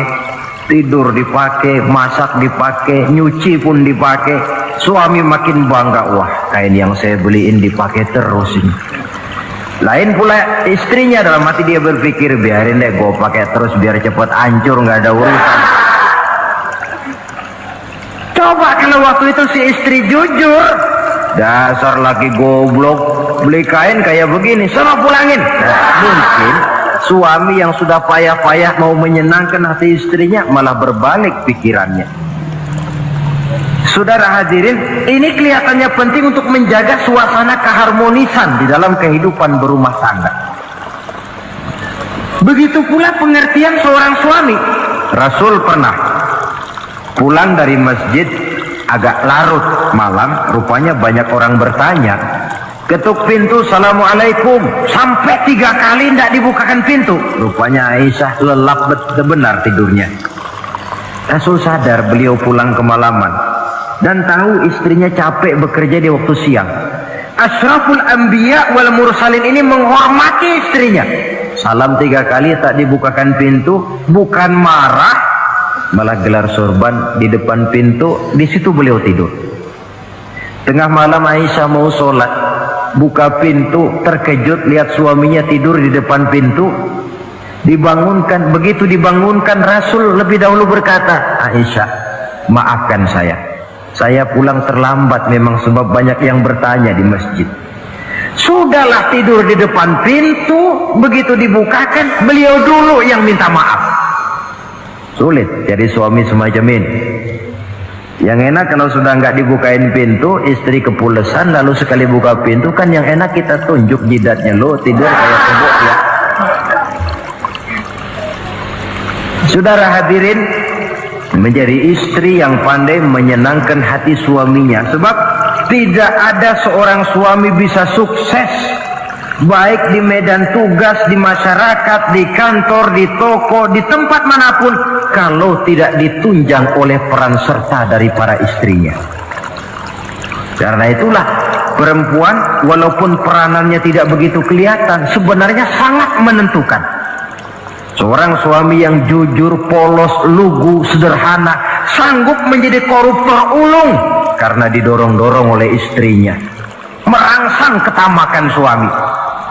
tidur dipakai, masak dipakai, nyuci pun dipakai. Suami makin bangga, wah kain yang saya beliin dipakai terus ini. Lain pula istrinya, dalam hati dia berpikir, biarin deh gue pakai terus biar cepet hancur, nggak ada urusan. Coba kalau waktu itu si istri jujur, dasar laki goblok, beli kain kayak begini, sana pulangin. Nah, mungkin suami yang sudah payah-payah mau menyenangkan hati istrinya malah berbalik pikirannya. Saudara hadirin, ini kelihatannya penting untuk menjaga suasana keharmonisan di dalam kehidupan berumah tangga. Begitu pula pengertian seorang suami. Rasul pernah pulang dari masjid agak larut malam, rupanya banyak orang bertanya. Ketuk pintu, assalamualaikum, sampai 3 kali tidak dibukakan pintu. Rupanya Aisyah lelap benar tidurnya. Rasul sadar beliau pulang kemalaman dan tahu istrinya capek bekerja di waktu siang. Ashraful anbiya wal mursalin ini menghormati istrinya. Salam 3 kali tak dibukakan pintu, bukan marah, malah gelar sorban di depan pintu. Di situ beliau tidur. Tengah malam Aisyah mau sholat, buka pintu, terkejut lihat suaminya tidur di depan pintu. Dibangunkan. Begitu dibangunkan, Rasul lebih dahulu berkata, Aisyah, maafkan saya pulang terlambat memang sebab banyak yang bertanya di masjid. Sudahlah tidur di depan pintu, begitu dibukakan beliau dulu yang minta maaf. Sulit jadi suami semacam ini. Yang enak kalau sudah nggak dibukain pintu, istri kepulesan, lalu sekali buka pintu kan yang enak kita tunjuk jidatnya, lo tidur kayak tembok ya. Saudara hadirin, menjadi istri yang pandai menyenangkan hati suaminya, sebab tidak ada seorang suami bisa sukses baik di medan tugas, di masyarakat, di kantor, di toko, di tempat manapun kalau tidak ditunjang oleh peran serta dari para istrinya. Karena itulah perempuan walaupun peranannya tidak begitu kelihatan, sebenarnya sangat menentukan. Seorang suami yang jujur, polos, lugu, sederhana, sanggup menjadi koruptor ulung karena didorong-dorong oleh istrinya. Merangsang ketamakan suami.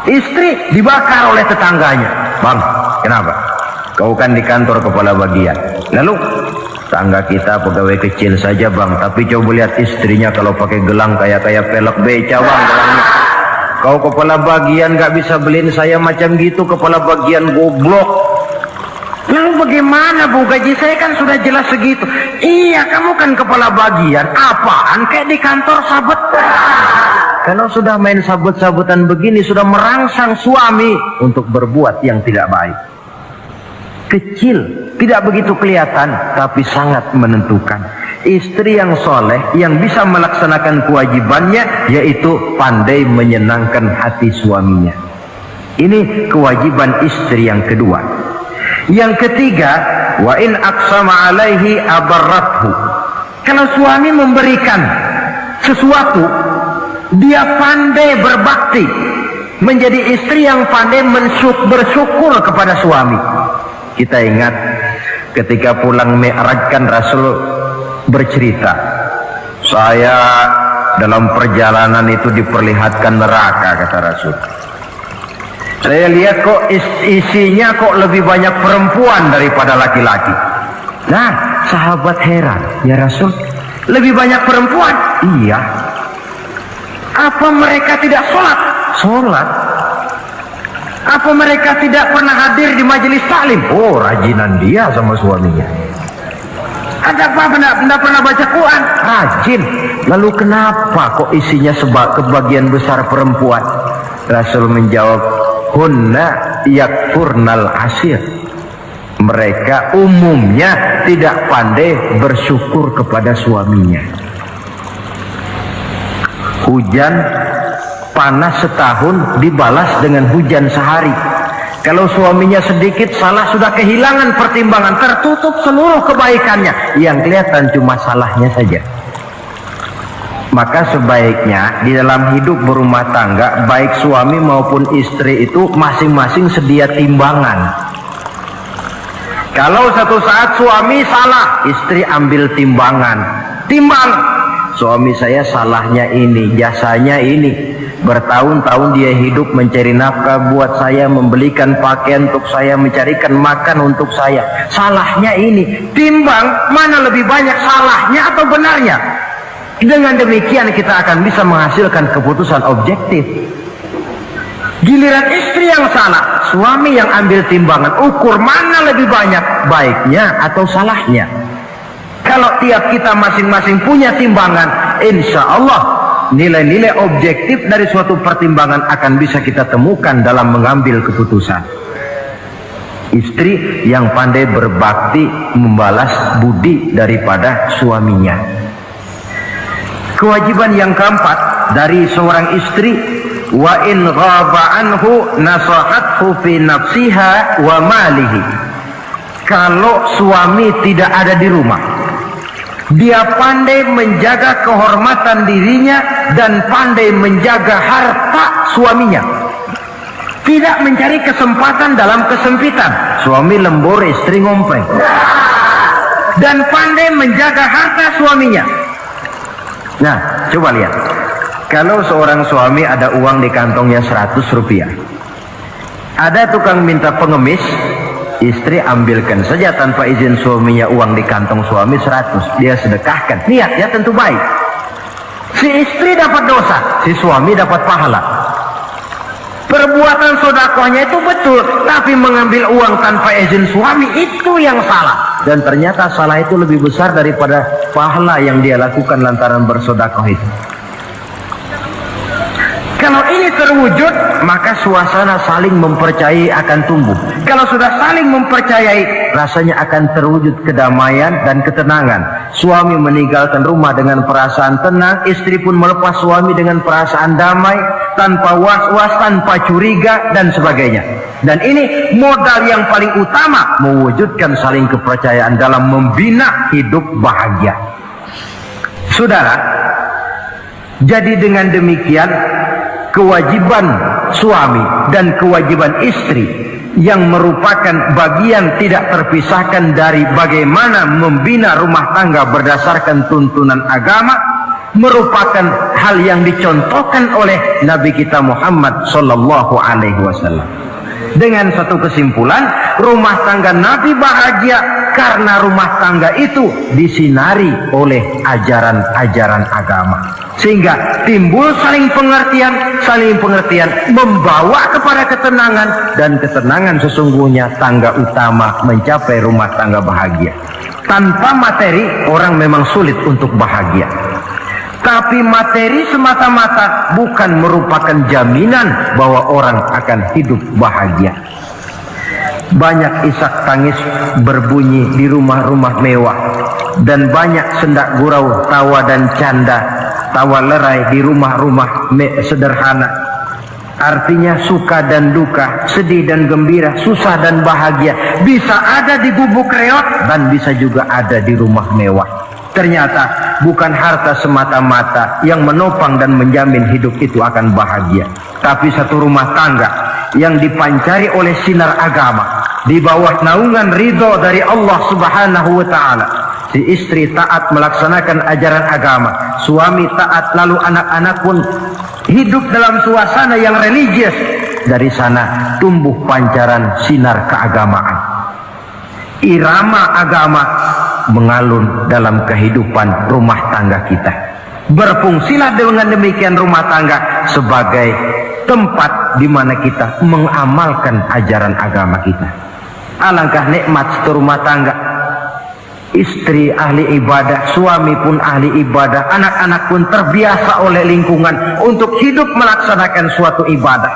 Istri dibakar oleh tetangganya. Bang, kenapa? Kau kan di kantor kepala bagian. Lalu, tangga kita pegawai kecil saja bang, tapi coba lihat istrinya kalau pakai gelang kayak pelek beca bang gelangnya. Kau kepala bagian gak bisa beliin saya macam gitu, kepala bagian goblok. Lalu bagaimana bu, gaji saya kan sudah jelas segitu. Iya, kamu kan kepala bagian, apaan kayak di kantor sabet. Kalau sudah main sabut-sabutan begini, sudah merangsang suami untuk berbuat yang tidak baik. Kecil, tidak begitu kelihatan, tapi sangat menentukan. Istri yang soleh, yang bisa melaksanakan kewajibannya, yaitu pandai menyenangkan hati suaminya. Ini kewajiban istri yang kedua. Yang ketiga, wa in aqsama alaihi abarrathu. Kalau suami memberikan sesuatu, dia pandai berbakti, menjadi istri yang pandai bersyukur kepada suami. Kita ingat ketika pulang Mi'raj kan Rasul bercerita, saya dalam perjalanan itu diperlihatkan neraka, kata Rasul. Saya lihat kok isinya kok lebih banyak perempuan daripada laki-laki. Nah, sahabat heran, ya Rasul, lebih banyak perempuan? Iya. Apa mereka tidak sholat? Sholat. Apa mereka tidak pernah hadir di majelis taklim? Oh, rajinan dia sama suaminya. Ada apa? Tidak pernah baca Quran? Rajin. Lalu kenapa kok isinya kebagian besar perempuan? Rasul menjawab, hunna yakfurnal asir. Mereka umumnya tidak pandai bersyukur kepada suaminya. Hujan panas setahun dibalas dengan hujan sehari. Kalau suaminya sedikit salah, sudah kehilangan pertimbangan, tertutup seluruh kebaikannya. Yang kelihatan cuma salahnya saja. Maka sebaiknya di dalam hidup berumah tangga, baik suami maupun istri itu masing-masing sedia timbangan. Kalau satu saat suami salah, istri ambil timbangan. Timbang, suami saya salahnya ini, jasanya ini. Bertahun-tahun dia hidup mencari nafkah buat saya, membelikan pakaian untuk saya, mencarikan makan untuk saya. Salahnya ini. Timbang mana lebih banyak salahnya atau benarnya. Dengan demikian kita akan bisa menghasilkan keputusan objektif. Giliran istri yang salah, suami yang ambil timbangan, ukur mana lebih banyak baiknya atau salahnya. Kalau tiap kita masing-masing punya timbangan, insya Allah nilai-nilai objektif dari suatu pertimbangan akan bisa kita temukan dalam mengambil keputusan. Istri yang pandai berbakti membalas budi daripada suaminya. Kewajiban yang keempat dari seorang istri, wa in ghaba anhu nasahathu fi nafsiha wa malihi. Kalau suami tidak ada di rumah, dia pandai menjaga kehormatan dirinya dan pandai menjaga harta suaminya. Tidak mencari kesempatan dalam kesempitan. Suami lembur, istri ngompreng. Dan pandai menjaga harta suaminya. Nah, coba lihat. Kalau seorang suami ada uang di kantongnya 100 rupiah. Ada tukang minta pengemis, istri ambilkan saja tanpa izin suaminya uang di kantong suami 100. Dia sedekahkan. Niatnya tentu baik. Si istri dapat dosa, si suami dapat pahala. Perbuatan sedekahnya itu betul, tapi mengambil uang tanpa izin suami itu yang salah. Dan ternyata salah itu lebih besar daripada pahala yang dia lakukan lantaran bersedekah itu. Kalau ini terwujud, maka suasana saling mempercayai akan tumbuh. Kalau sudah saling mempercayai, rasanya akan terwujud kedamaian dan ketenangan. Suami meninggalkan rumah dengan perasaan tenang, istri pun melepas suami dengan perasaan damai, tanpa was-was, tanpa curiga, dan sebagainya. Dan ini modal yang paling utama mewujudkan saling kepercayaan dalam membina hidup bahagia. Saudara, jadi dengan demikian kewajiban suami dan kewajiban istri yang merupakan bagian tidak terpisahkan dari bagaimana membina rumah tangga berdasarkan tuntunan agama merupakan hal yang dicontohkan oleh Nabi kita Muhammad sallallahu alaihi wasallam. Dengan satu kesimpulan, rumah tangga Nabi bahagia karena rumah tangga itu disinari oleh ajaran-ajaran agama. Sehingga timbul saling pengertian membawa kepada ketenangan, dan ketenangan sesungguhnya tangga utama mencapai rumah tangga bahagia. Tanpa materi orang memang sulit untuk bahagia. Tapi materi semata-mata bukan merupakan jaminan bahwa orang akan hidup bahagia. Banyak isak tangis berbunyi di rumah-rumah mewah, dan banyak sendak gurau, tawa dan canda, tawa lerai di rumah-rumah sederhana. Artinya suka dan duka, sedih dan gembira, susah dan bahagia bisa ada di gubuk reot dan bisa juga ada di rumah mewah. Ternyata bukan harta semata-mata yang menopang dan menjamin hidup itu akan bahagia, tapi satu rumah tangga yang dipancari oleh sinar agama di bawah naungan ridho dari Allah Subhanahu wa taala. Si istri taat melaksanakan ajaran agama, suami taat, lalu anak-anak pun hidup dalam suasana yang religius. Dari sana tumbuh pancaran sinar keagamaan. Irama agama mengalun dalam kehidupan rumah tangga kita. Berfungsilah dengan demikian rumah tangga sebagai tempat di mana kita mengamalkan ajaran agama kita. Alangkah nikmat satu rumah tangga. Istri ahli ibadah, suami pun ahli ibadah, anak-anak pun terbiasa oleh lingkungan untuk hidup melaksanakan suatu ibadah.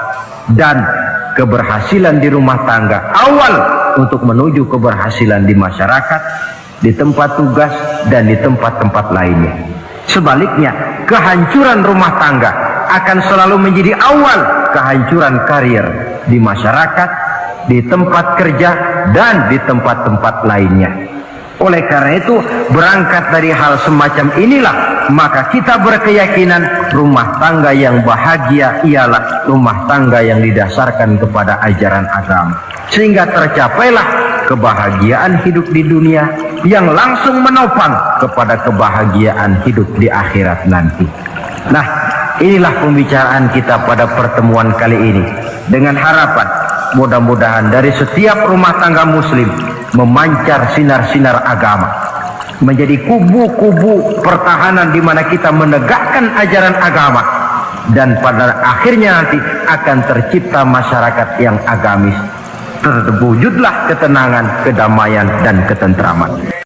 Dan keberhasilan di rumah tangga awal untuk menuju keberhasilan di masyarakat, di tempat tugas, dan di tempat-tempat lainnya. Sebaliknya, kehancuran rumah tangga akan selalu menjadi awal kehancuran karir di masyarakat, di tempat kerja, dan di tempat-tempat lainnya. Oleh karena itu, berangkat dari hal semacam inilah, maka kita berkeyakinan rumah tangga yang bahagia ialah rumah tangga yang didasarkan kepada ajaran agama. Sehingga tercapailah kebahagiaan hidup di dunia yang langsung menopang kepada kebahagiaan hidup di akhirat nanti. Nah, inilah pembicaraan kita pada pertemuan kali ini. Dengan harapan, mudah-mudahan dari setiap rumah tangga muslim memancar sinar-sinar agama, menjadi kubu-kubu pertahanan di mana kita menegakkan ajaran agama, dan pada akhirnya nanti akan tercipta masyarakat yang agamis. Terwujudlah ketenangan, kedamaian, dan ketentraman.